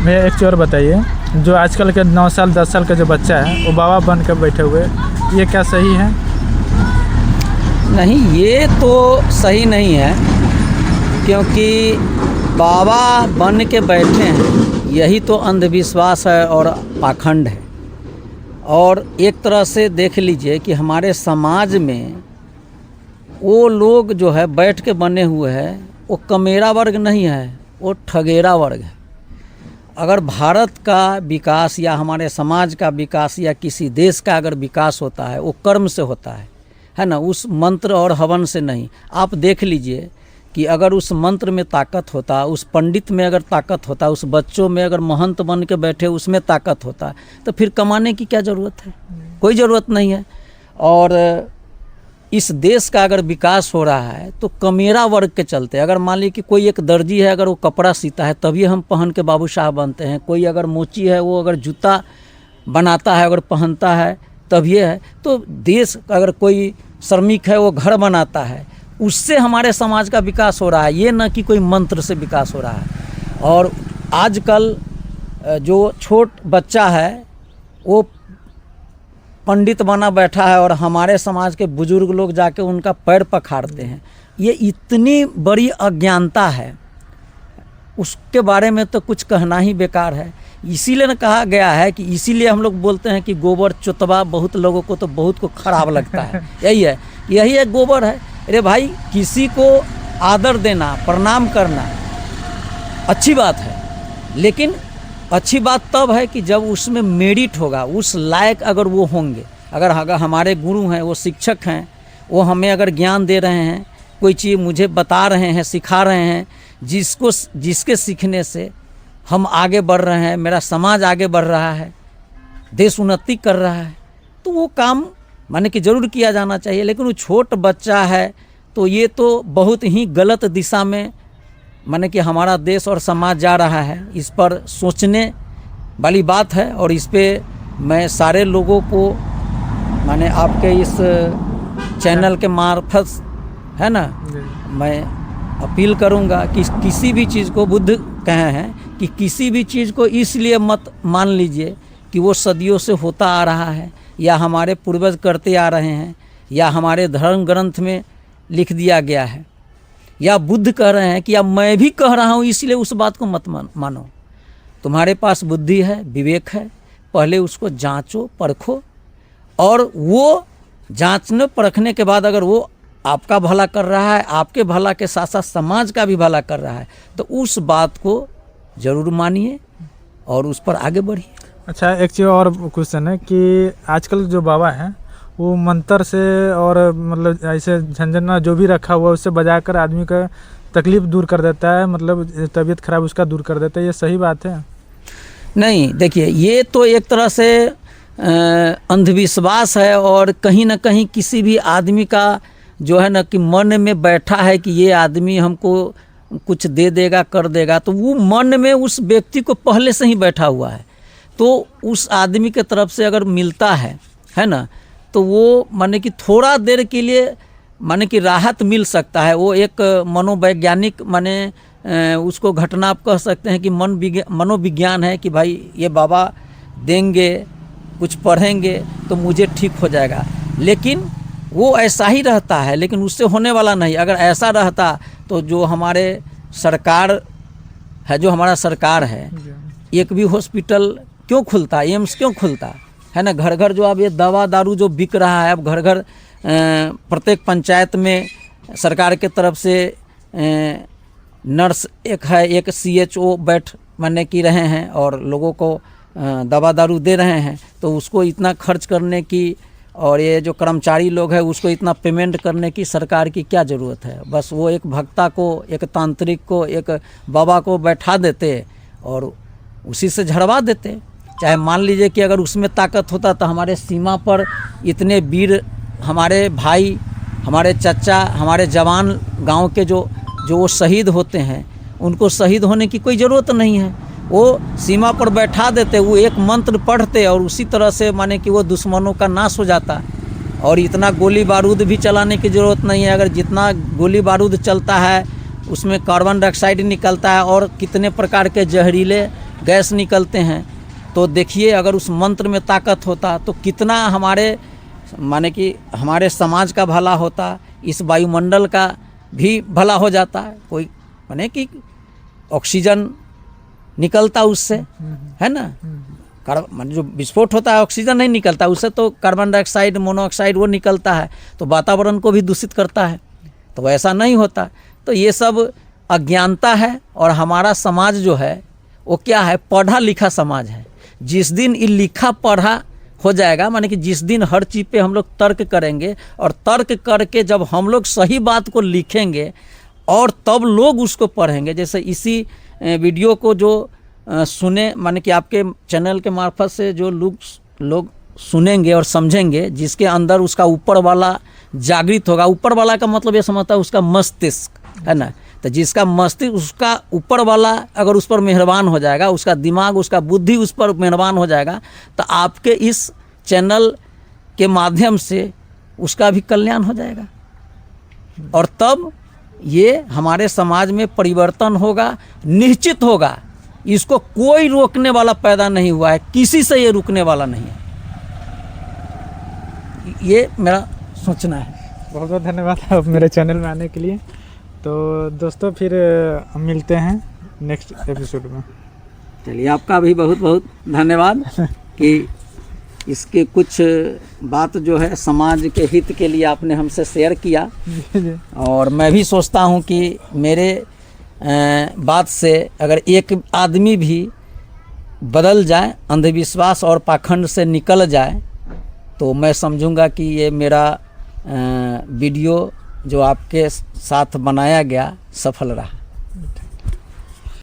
मैं एक चीज़ और बताइए, जो आजकल के 9 साल 10 साल का जो बच्चा है वो बाबा बन कर बैठे हुए, ये क्या सही है? नहीं, ये तो सही नहीं है, क्योंकि बाबा बन के बैठे हैं यही तो अंधविश्वास है और पाखंड है। और एक तरह से देख लीजिए कि हमारे समाज में वो लोग जो है बैठ के बने हुए हैं, वो कमेरा वर्ग नहीं है, वो ठगेरा वर्ग है। अगर भारत का विकास या हमारे समाज का विकास या किसी देश का अगर विकास होता है, वो कर्म से होता है ना, उस मंत्र और हवन से नहीं। आप देख लीजिए कि अगर उस मंत्र में ताकत होता, उस पंडित में अगर ताकत होता, उस बच्चों में अगर महंत बन के बैठे उसमें ताकत होता, तो फिर कमाने की क्या ज़रूरत है? कोई ज़रूरत नहीं है। और इस देश का अगर विकास हो रहा है तो कमेरा वर्ग के चलते। अगर मान लीजिए कि कोई एक दर्जी है, अगर वो कपड़ा सीता है तभी हम पहन के बाबू साहब बनते हैं। कोई अगर मोची है, वो अगर जूता बनाता है, अगर पहनता है तभी है। तो देश, अगर कोई श्रमिक है वो घर बनाता है, उससे हमारे समाज का विकास हो रहा है, ये न कि कोई मंत्र से विकास हो रहा है। और आजकल जो छोट बच्चा है वो पंडित बना बैठा है और हमारे समाज के बुजुर्ग लोग जाके उनका पैर पखाड़ते हैं। ये इतनी बड़ी अज्ञानता है, उसके बारे में तो कुछ कहना ही बेकार है। इसीलिए न कहा गया है कि इसीलिए हम लोग बोलते हैं कि गोबर चुतवा, बहुत लोगों को तो बहुत को खराब लगता है। यही एक गोबर है। अरे भाई, किसी को आदर देना, प्रणाम करना अच्छी बात है, लेकिन अच्छी बात तब है कि जब उसमें मेरिट होगा, उस लायक अगर वो होंगे। अगर हमारे गुरु हैं, वो शिक्षक हैं, वो हमें अगर ज्ञान दे रहे हैं, कोई चीज़ मुझे बता रहे हैं, सिखा रहे हैं, जिसके सीखने से हम आगे बढ़ रहे हैं, मेरा समाज आगे बढ़ रहा है, देश उन्नति कर रहा है, तो वो काम माने कि ज़रूर किया जाना चाहिए। लेकिन वो छोट बच्चा है तो ये तो बहुत ही गलत दिशा में माने कि हमारा देश और समाज जा रहा है। इस पर सोचने वाली बात है और इस पे मैं सारे लोगों को माने आपके इस चैनल के मार्फत है ना, मैं अपील करूंगा कि किसी भी चीज़ को, बुद्ध कहे हैं कि किसी भी चीज़ को इसलिए मत मान लीजिए कि वो सदियों से होता आ रहा है या हमारे पूर्वज करते आ रहे हैं या हमारे धर्म ग्रंथ में लिख दिया गया है या बुद्ध कह रहे हैं कि या मैं भी कह रहा हूँ, इसलिए उस बात को मत मानो। तुम्हारे पास बुद्धि है, विवेक है, पहले उसको जांचो, परखो, और वो जांचने परखने के बाद अगर वो आपका भला कर रहा है, आपके भला के साथ साथ समाज का भी भला कर रहा है, तो उस बात को ज़रूर मानिए और उस पर आगे बढ़िए। अच्छा, एक चीज़ और क्वेश्चन है कि आजकल जो बाबा हैं वो मंत्र से और मतलब ऐसे झंझना जो भी रखा हुआ उससे बजाकर आदमी का तकलीफ दूर कर देता है, मतलब तबीयत खराब उसका दूर कर देता है, ये सही बात है? नहीं, देखिए, ये तो एक तरह से अंधविश्वास है और कहीं ना कहीं किसी भी आदमी का जो है ना कि मन में बैठा है कि ये आदमी हमको कुछ दे देगा, कर देगा, तो वो मन में उस व्यक्ति को पहले से ही बैठा हुआ है। तो उस आदमी के तरफ से अगर मिलता है ना, तो वो माने कि थोड़ा देर के लिए माने कि राहत मिल सकता है। वो एक मनोवैज्ञानिक माने उसको घटना आप कह सकते हैं कि मनोविज्ञान है कि भाई ये बाबा देंगे, कुछ पढ़ेंगे तो मुझे ठीक हो जाएगा। लेकिन वो ऐसा ही रहता है, लेकिन उससे होने वाला नहीं। अगर ऐसा रहता तो जो हमारे सरकार है, जो हमारा सरकार है, एक भी हॉस्पिटल क्यों खुलता, एम्स क्यों खुलता है ना? घर घर जो अब ये दवा दारू जो बिक रहा है, अब घर घर प्रत्येक पंचायत में सरकार के तरफ से नर्स एक है, एक CHO बैठ माने की रहे हैं और लोगों को दवा दारू दे रहे हैं। तो उसको इतना खर्च करने की और ये जो कर्मचारी लोग हैं उसको इतना पेमेंट करने की सरकार की क्या ज़रूरत है? बस वो एक भक्ता को, एक तांत्रिक को, एक बाबा को बैठा देते और उसी से झड़वा देते। चाहे मान लीजिए कि अगर उसमें ताकत होता तो हमारे सीमा पर इतने वीर हमारे भाई, हमारे चचा, हमारे जवान गांव के जो वो शहीद होते हैं, उनको शहीद होने की कोई ज़रूरत नहीं है। वो सीमा पर बैठा देते, वो एक मंत्र पढ़ते और उसी तरह से माने कि वो दुश्मनों का नाश हो जाता। और इतना गोली बारूद भी चलाने की ज़रूरत नहीं है। अगर जितना गोली बारूद चलता है उसमें कार्बन डाइऑक्साइड निकलता है और कितने प्रकार के जहरीले गैस निकलते हैं। तो देखिए अगर उस मंत्र में ताकत होता तो कितना हमारे माने कि हमारे समाज का भला होता, इस वायुमंडल का भी भला हो जाता। कोई माने कि ऑक्सीजन निकलता उससे, है ना। माने जो विस्फोट होता है ऑक्सीजन नहीं निकलता, उससे तो कार्बन डाइऑक्साइड, मोनोऑक्साइड वो निकलता है, तो वातावरण को भी दूषित करता है। तो ऐसा नहीं होता। तो ये सब अज्ञानता है। और हमारा समाज जो है वो क्या है, पढ़ा लिखा समाज है। जिस दिन ये लिखा पढ़ा हो जाएगा, माने कि जिस दिन हर चीज़ पे हम लोग तर्क करेंगे और तर्क करके जब हम लोग सही बात को लिखेंगे और तब लोग उसको पढ़ेंगे। जैसे इसी वीडियो को जो सुने, माने कि आपके चैनल के मार्फत से जो लोग सुनेंगे और समझेंगे, जिसके अंदर उसका ऊपर वाला जागृत होगा। ऊपर वाला का मतलब ये समझता है उसका मस्तिष्क, है ना। तो जिसका मस्तिष्क, उसका ऊपर वाला अगर उस पर मेहरबान हो जाएगा, उसका दिमाग, उसका बुद्धि उस पर मेहरबान हो जाएगा, तो आपके इस चैनल के माध्यम से उसका भी कल्याण हो जाएगा। और तब ये हमारे समाज में परिवर्तन होगा, निश्चित होगा। इसको कोई रोकने वाला पैदा नहीं हुआ है, किसी से ये रुकने वाला नहीं है। ये मेरा सोचना है। बहुत बहुत धन्यवाद आप मेरे चैनल में आने के लिए। तो दोस्तों फिर हम मिलते हैं नेक्स्ट एपिसोड में। चलिए, आपका भी बहुत बहुत धन्यवाद कि इसके कुछ बात जो है समाज के हित के लिए आपने हमसे शेयर किया। और मैं भी सोचता हूँ कि मेरे बात से अगर एक आदमी भी बदल जाए, अंधविश्वास और पाखंड से निकल जाए, तो मैं समझूंगा कि ये मेरा वीडियो जो आपके साथ बनाया गया सफल रहा।